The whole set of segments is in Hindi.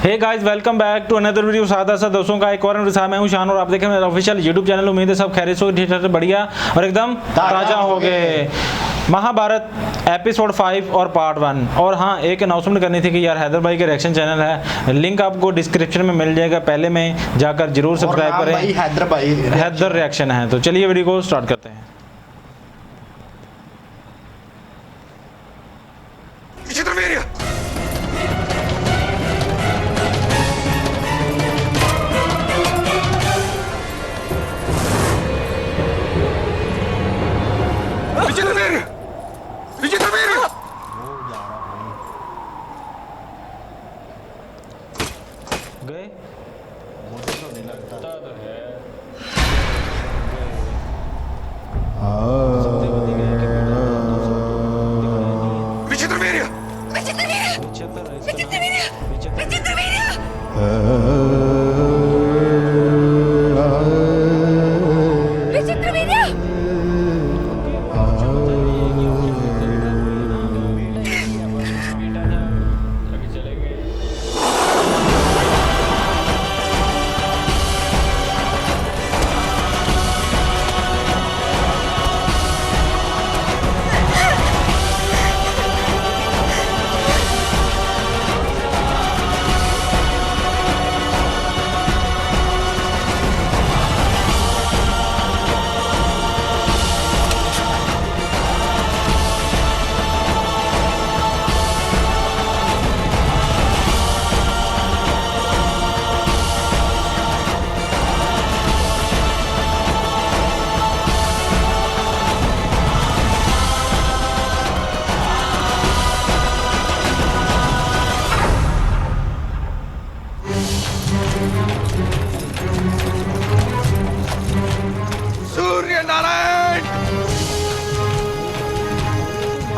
Hey guys, welcome back to another video. साथ दोस्तों का एक और वीडियो। मैं हूं शान और आप देखें मेरा ऑफिशियल यूट्यूब चैनल। उम्मीद है सब खैरियत से ठीक ठाक बढ़िया और एकदम ताज़ा हो गए। महाभारत एपिसोड 5 और पार्ट 1। और हाँ, एक अनाउंसमेंट करनी थी कि यार हैदर भाई के रिएक्शन चैनल है, लिंक आपको डिस्क्रिप्शन में मिल जाएगा, पहले में जाकर जरूर सब्सक्राइब करें। हैदर रिएक्शन है। तो चलिए वीडियो को स्टार्ट करते हैं। गए मुझे तो नहीं लगता तो है।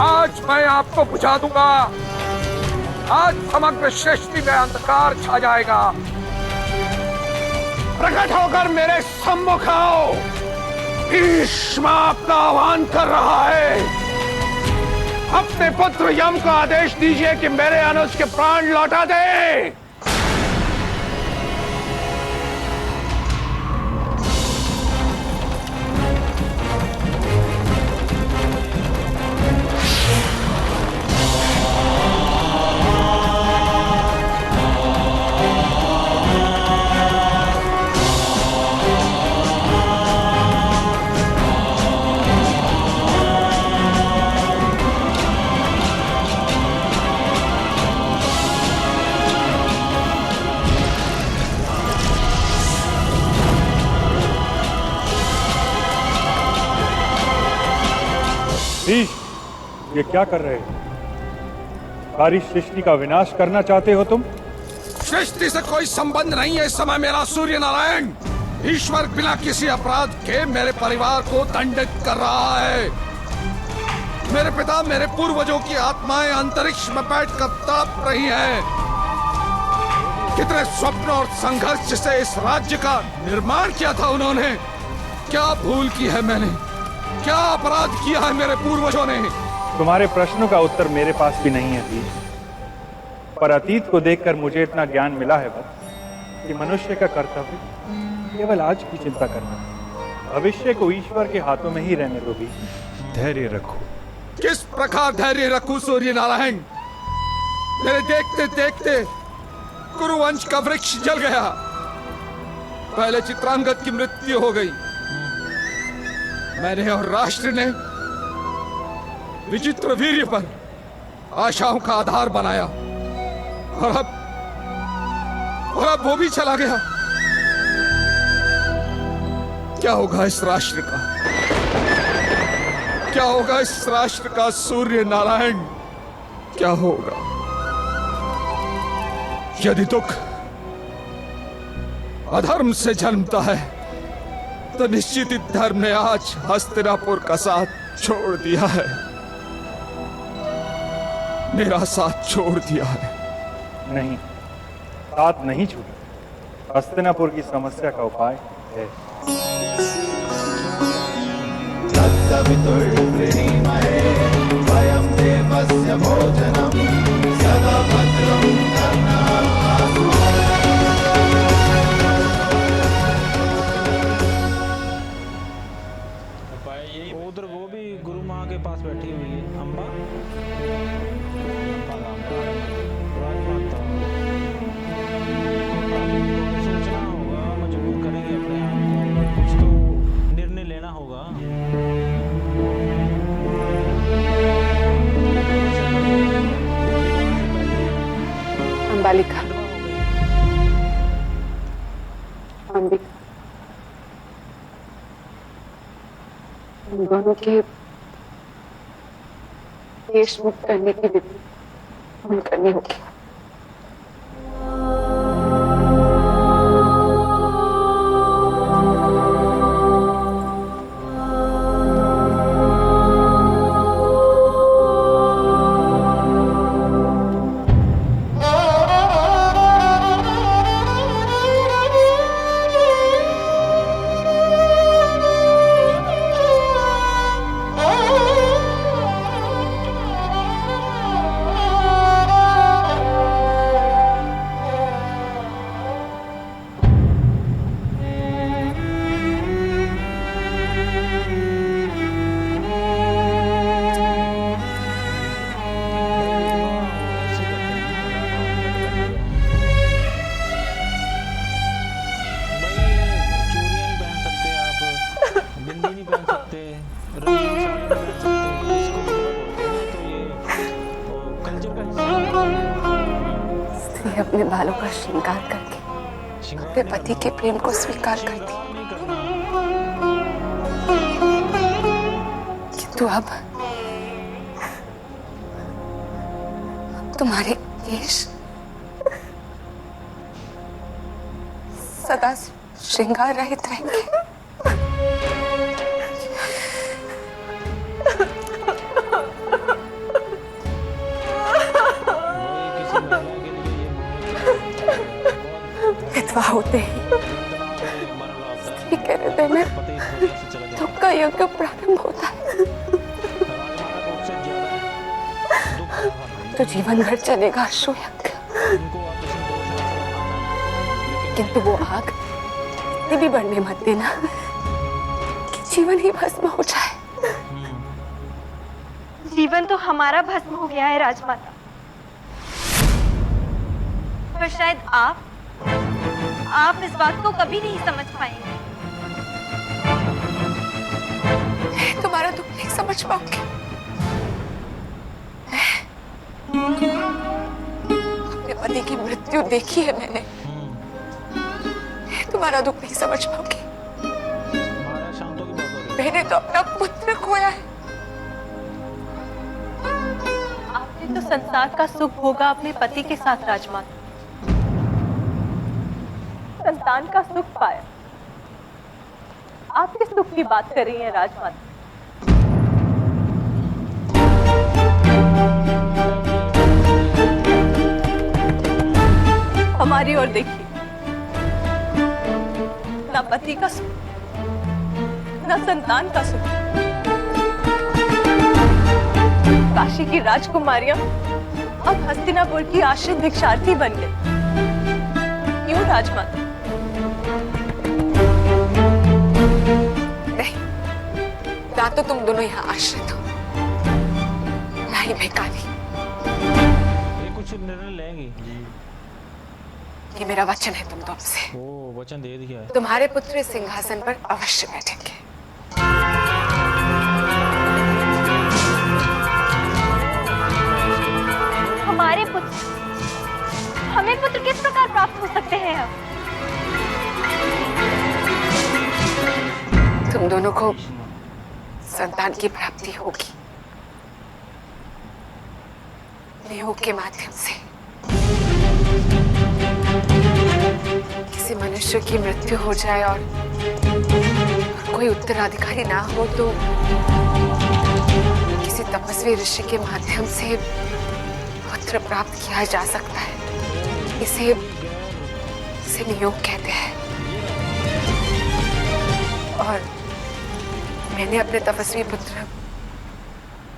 आज मैं आपको बुझा दूंगा। आज समग्र सृष्टि में अंधकार छा जाएगा। प्रकट होकर मेरे सम्मुख आओ। भीष्म आपका आह्वान कर रहा है। अपने पुत्र यम को आदेश दीजिए कि मेरे अनुज के प्राण लौटा दे। ये क्या कर रहे हो? सारी सृष्टि का विनाश करना चाहते हो तुम? सृष्टि से कोई संबंध नहीं है इस समय मेरा। सूर्य नारायण ईश्वर बिना किसी अपराध के मेरे परिवार को दंडित कर रहा है। मेरे पिता मेरे पूर्वजों की आत्माएं अंतरिक्ष में बैठकर तड़प रही हैं। कितने स्वप्न और संघर्ष से इस राज्य का निर्माण किया था उन्होंने। क्या भूल की है मैंने, क्या अपराध किया है मेरे पूर्वजों ने। तुम्हारे प्रश्नों का उत्तर मेरे पास भी नहीं है भीष्म, पर अतीत को देखकर मुझे इतना ज्ञान मिला है बस कि मनुष्य का कर्तव्य केवल आज की चिंता करना है। भविष्य को ईश्वर के हाथों में ही रहने दो भीष्म। धैर्य रखो। किस प्रकार धैर्य रखूं सूर्य नारायण? मेरे देखते देखते कुरुवंश का वृक्ष जल गया। पहले चित्रांगद की मृत्यु हो गई। मैंने और राष्ट्र ने विचित्र वीर्य पर आशाओं का आधार बनाया और अब वो भी चला गया। क्या होगा इस राष्ट्र का? क्या होगा इस राष्ट्र का सूर्य नारायण? क्या होगा? यदि दुख अधर्म से जन्मता है तो निश्चित ही धर्म ने आज हस्तिनापुर का साथ छोड़ दिया है। मेरा साथ छोड़ दिया है। नहीं, साथ नहीं छूटा। हस्तिनापुर की समस्या का उपाय है। भोजनम सदा भद्रम अंबिका, हम दोनों के देश मुक्त करने की विधि हम करनी होगी। स्त्री अपने बालों का श्रृंगार करके अपने पति के प्रेम को स्वीकार करती, किंतु अब तुम्हारे केश सदा श्रृंगार रहित रहेंगे। विधवा होते ही स्त्री के हृदय में दुख का यज्ञ प्रारंभ होता है, तो जीवन भर चलेगा अश्रु यज्ञ। किंतु वो आग इतनी भी बढ़ने मत देना कि जीवन ही भस्म हो जाए। जीवन तो हमारा भस्म हो गया है राजमाता, पर शायद आप इस बात को कभी नहीं समझ पाएंगे। तुम्हारा दुख नहीं समझ पाऊंगी। अपने पति की मृत्यु देखी है मैंने, तुम्हारा दुख नहीं समझ पाऊंगी। मैंने तो अपना पुत्र खोया है। आपने तो संसार का सुख भोगा अपने पति के साथ राजमाता, संतान का सुख पाया। आप किस दुख की बात कर रही हैं राजमाता? हमारी ओर देखिए, ना पति का सुख, ना संतान का सुख। काशी की राजकुमारियां अब हस्तिनापुर की आश्रित भिक्षार्थी बन गई। क्यों राजमाता? नहीं, ना तो तुम दोनों यहाँ आश्रित हो, ना ही भिखारी। ये कुछ निर्णय लेंगी। ये मेरा वचन है तुम दोनों से। ओ, वचन दे दिया है। तुम्हारे पुत्र इस सिंहासन पर अवश्य बैठेंगे। हमारे पुत्र, हमें पुत्र किस प्रकार प्राप्त हो सकते हैं अब? तुम दोनों को संतान की प्राप्ति होगी, नियोग के माध्यम से। किसी मनुष्य की मृत्यु हो जाए और कोई उत्तराधिकारी ना हो तो किसी तपस्वी ऋषि के माध्यम से पुत्र प्राप्त किया जा सकता है। इसे नियोग कहते हैं। और मैंने अपने तपस्वी पुत्र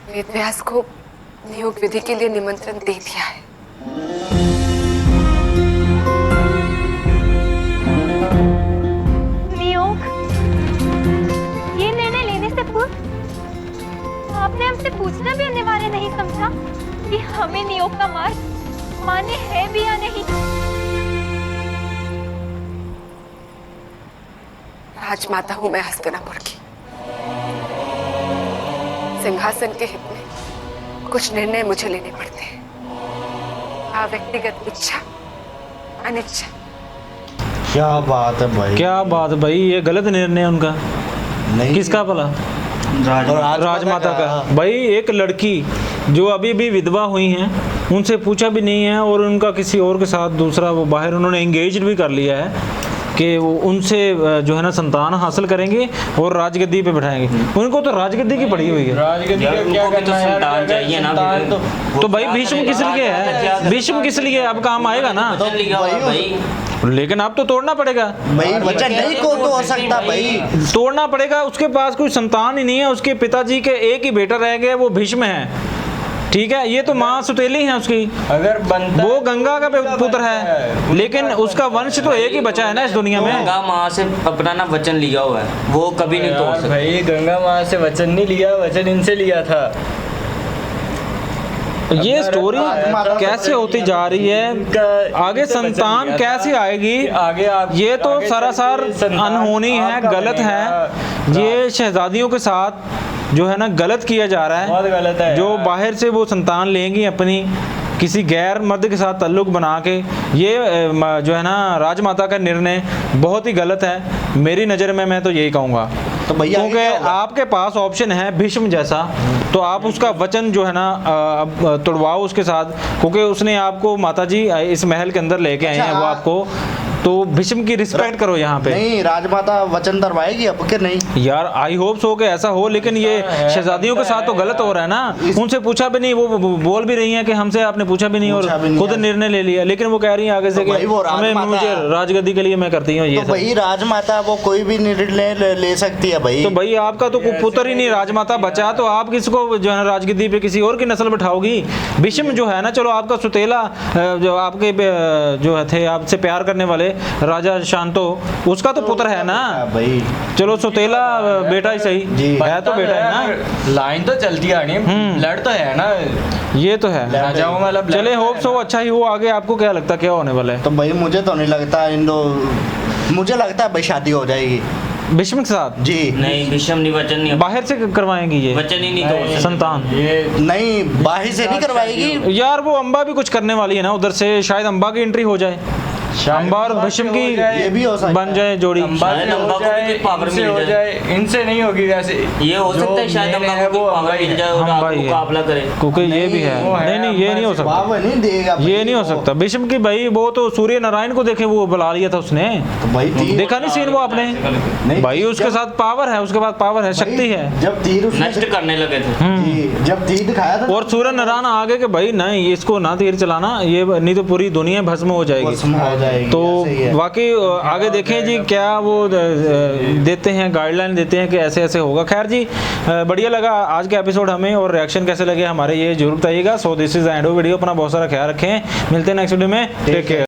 वेदव्यास को नियोग विधि के लिए निमंत्रण दे दिया है। नियोग? ये निर्णय लेने से पूर्व आपने हमसे पूछना भी अनिवार्य नहीं समझा कि हमें नियोग का मार्ग मान्य है भी या नहीं? राजमाता हूं मैं हस्तिनापुर की। सिंहासन के हित में कुछ निर्णय मुझे लेने पड़ते हैं। व्यक्तिगत इच्छा, अनिच्छा। क्या बात है भाई। क्या बात भाई, ये गलत निर्णय है उनका। नहीं किसका भला? राजमाता का। भाई एक लड़की जो अभी भी विधवा हुई हैं, उनसे पूछा भी नहीं है और उनका किसी और के साथ दूसरा वो बाहर उन्होंने एंगेज भी कर लिया है कि वो उनसे जो है ना संतान हासिल करेंगे और राजगद्दी पे बैठाएंगे। उनको तो राजगद्दी की पड़ी हुई है। राजगद्दी का क्या करना है यार, चाहिए ना तो भाई भीष्म किस लिए है? भीष्म किस लिए? अब काम आएगा ना। वचन लिखा हुआ है भाई। लेकिन अब तो तोड़ना पड़ेगा भाई, वचन नहीं को तो हो सकता भाई। तोड़ना पड़ेगा। उसके पास कोई संतान ही नहीं है, उसके पिताजी के एक ही बेटा रह गया, वो भीष्म है। ठीक है, ये तो माँ सुतेली है उसकी, अगर बनता वो गंगा का पुत्र है, लेकिन उसका वंश तो एक ही बचा है ना इस दुनिया में। गंगा माँ से अपना ना वचन लिया हुआ है, वो कभी नहीं तोड़ सकते भाई। गंगा माँ से वचन नहीं लिया, वचन इनसे लिया था। ये स्टोरी कैसे होती जा रही है, आगे संतान कैसे आएगी, आगे आप ये तो आगे सरासर चल के संतान अनहोनी है, आपका गलत है। ये शहजादियों के साथ जो है ना गलत किया जा रहा बहुत है। गलत है जो यार। बाहर से वो संतान लेंगी अपनी किसी गैर मर्द के साथ ताल्लुक बना के, ये जो है ना राजमाता का निर्णय बहुत ही गलत है मेरी नज़र में। मैं तो यही कहूँगा, तो भैया आगे क्योंकि क्या होगा? आपके पास ऑप्शन है भीष्म जैसा, तो आप उसका वचन जो है ना तोड़वाओ उसके साथ, क्योंकि उसने आपको माताजी इस महल के अंदर लेके आए हैं वो आपको, तो भीष्म की रिस्पेक्ट करो यहाँ पे। नहीं, राजमाता वचन दरवाएगी अब कि नहीं? यार आई होप सो कि ऐसा हो, लेकिन ये शहजादियों के साथ तो गलत हो रहा है ना। उनसे पूछा भी नहीं, वो बोल भी रही हैं कि हमसे आपने पूछा भी नहीं और पूछा भी नहीं खुद है। निर्णय ले लिया, लेकिन वो कह रही हैं आगे से तो भाई कि वो हमें राजमाता- मुझे राजगद्दी के लिए मैं करती हूँ ये तो सब। भाई राजमाता वो कोई भी निर्णय ले सकती है भाई। तो भाई आपका तो कोई पुत्र ही नहीं राजमाता बचा, तो आप किसको जो है राजगद्दी पे किसी और की नस्ल बैठाओगी? भीष्म जो है ना, चलो आपका सुतेला जो आपके जो थे आपसे प्यार करने वाले राजा शांतो, उसका तो पुत्र है ना भाई। चलो सुतेला बेटा ही सही जी। है, तो बेटा है ना। लाइन तो चलती आ रही है, ब्लड तो है ना, ये तो है। राजाओं वाला blood चले है। होप सो अच्छा ही हो। आगे आपको क्या लगता है क्या होने वाला है? तो भाई मुझे तो नहीं लगता मुझे लगता है भाई शादी हो जाएगी भीष्म के साथ जी। नहीं, भीष्म नहीं, वचन नहीं, बाहर से करवाएंगी ये वचन ही नहीं तोड़ सकते। संतान। ये नहीं, बाहर से नहीं करवाएगी। यार वो अम्बा भी कुछ करने वाली है ना उधर से, शायद अम्बा की एंट्री हो जाए, अम्बा और भीष्म की ये भी हो सकता बन जाए जोड़ी। अम्बा शायद से अम्बा हो को भी जाए, कोई power इनसे मिल हो जाए। जाए, इनसे नहीं होगी वैसे। ये हो जो सकता है शायद main अम्बा है को वो पावर मिल जाए और अम्बा आप ही है। मुकाबला करे। क्योंकि ये भी है, वो है नहीं नहीं ये नहीं हो अम्बा सकता, बाबा नहीं देगा भाई ये नहीं हो वो। सकता। भीष्म की भाई वो तो सूर्य नारायण को देखे वो बुला लिया था उसने, तो भाई तीर देखा नहीं सीन वो आपने? नहीं, भाई उसके साथ पावर है, उसके पास पावर है, शक्ति है। जब तीर उसने नष्ट करने लगे थे। जी, जब तीर दिखाया था और सूर्य नारायण आगे के भाई नहीं इसको ना तीर चलाना, ये नहीं तो पूरी दुनिया भस्म हो जाएगी। भस्म हो जाएगी, तो ऐसे ही है। वाकई आगे देखें जी क्या वो देते हैं, गाइडलाइन देते हैं कि ऐसे ऐसे होगा। खैर जी बढ़िया लगा आज के एपिसोड हमें, और रिएक्शन कैसे लगे हमारे ये जरूर बताइएगा। So this is end of video. अपना बहुत सारा ख्याल रखें, मिलते हैं नेक्स्ट वीडियो में, टेक केयर।